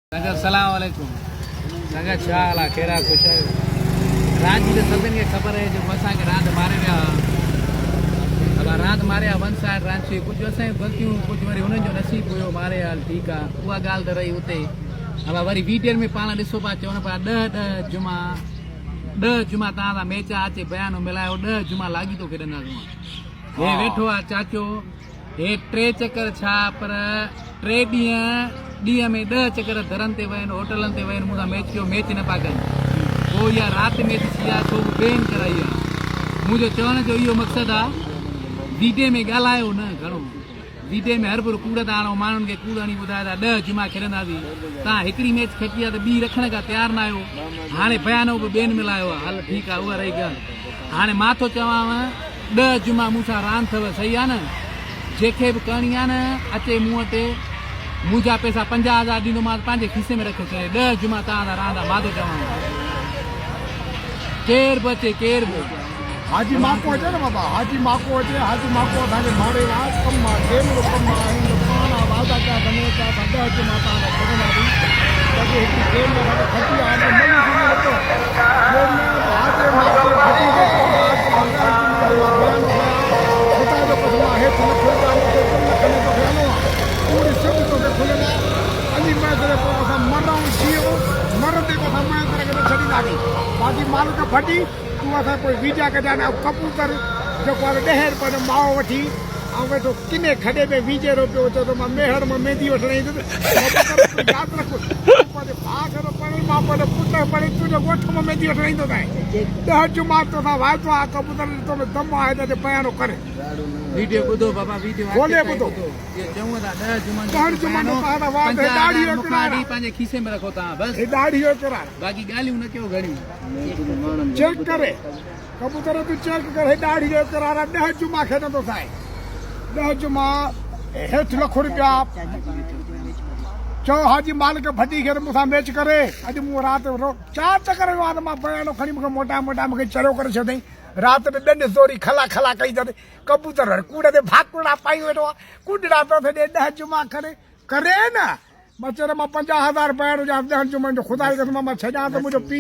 सलाम वालेकुम संगत छा हाल आहे कहिड़ा ख़ुशि आहियो रांदि जी त सभिनि खे ख़बर आहे जो असांखे रांदि मारे विया अब रांदि मारे वन साइड रांदि थी कुझु असांजी ग़लतियूं कुझु वरी हुननि जो नसीबु हुयो मारे हाल ठीकु आहे उहा ॻाल्हि त रही उते अब वरी वीडियो में पाण ॾिसो पिया चवनि पिया ॾह जुमा तव्हां मैच अचे बयानो मिलायो 10 जुमा लाॻी थो खेॾंदासीं हे वेठो आहे चाचो हे 3 चकर छा पर 3 ॾींहं में 10 चकर दरनि ते वञनि होटलनि ते वञनि मूंसां मैच कयो मैच न पिया कनि पोइ इहा राति मैच थी आहे छो बेन कराई आहे मुंहिंजो चवण जो इहो मक़सदु आहे वीडियो में ॻाल्हायो न घणो वीडियो में हर भुर कूड़ था आणो माण्हुनि खे कूड़ हणी ॿुधाए था 10 जुमा खेॾंदासीं तव्हां हिकिड़ी मैच खटी आहे त ॿी रखण खां तयारु न आहियो हाणे बयानो बि ॿियनि मिलायो आहे हल ठीकु आहे उहा रही ॻाल्हि हाणे मां थो चवांव 10 जुमा मूंसां रांदि अथव सही आहे न जंहिंखे बि करणी आहे न अचे मूं वटि मुंहिंजा पैसा 50,000 ॾींदोमांसि पंहिंजे खीसे में रखे छॾे 10 जुमा तव्हां रांदा मां थो चवां केर बि अचे केर बि हाजी माको अचे न बाबा हाजी माको अचे हाजी माको असांखे मारे राज कमु आहे जंहिं कमु आहे पाण वादा कया बने था 10 जुमा तव्हां छॾंदासीं ताकी हिकु गेम में खटी आहे बाक़ी मालिक फटी तूं असां कोई वीजा कढाया कबूतर जेको आहे 10 रुपए जो माओ वठी ऐं वेठो किने खॾे में वीजे रुपियो चओ त मां मेहर में मेंदी वठण ईंदुसि यादि रखो भाउ खे पढ़ी मां पंहिंजो पुटु पढ़ी तुंहिंजो ॻोठ में मेंदी वठण ईंदो आहे 10 जुमा तोसां वाइदो आहे कबूतर ॾिठो में दम आहे त बयानो करे वीडियो ॿुधो बाबा वीडियो खोले ॿुधो चऊं था 10 जुमा 10 जुमा तव्हां वाद ॾाढी पंहिंजे खीसे में रखो तव्हां बसि ॾाढी करार बाक़ी ॻाल्हियूं न कयो घणियूं चेक करे कबूतर तूं चेक करे ॾाढी जो करार 10 जुमा खेॾंदो साईं 10 जुमा हेठि लख रुपया चओ हाजी मालिक भटी खे मूंसां मैच करे अॼु मूं राति 4 चकर वियो आहे त मां बयानो खणी मूंखे मोटा मूंखे चरियो करे छॾियईं राति में ॾंड ज़ोरी खला कई अथनि कबूतर कूड़ ते भाकुड़ा पाई वेठो आहे कुॾड़ा थो थिए 10 जुमा करे न मां चयो मां 50,000 बयान हुजां 10 जुमा जो ख़ुदा जी कसम मां छॾियां त मुंहिंजो पीउ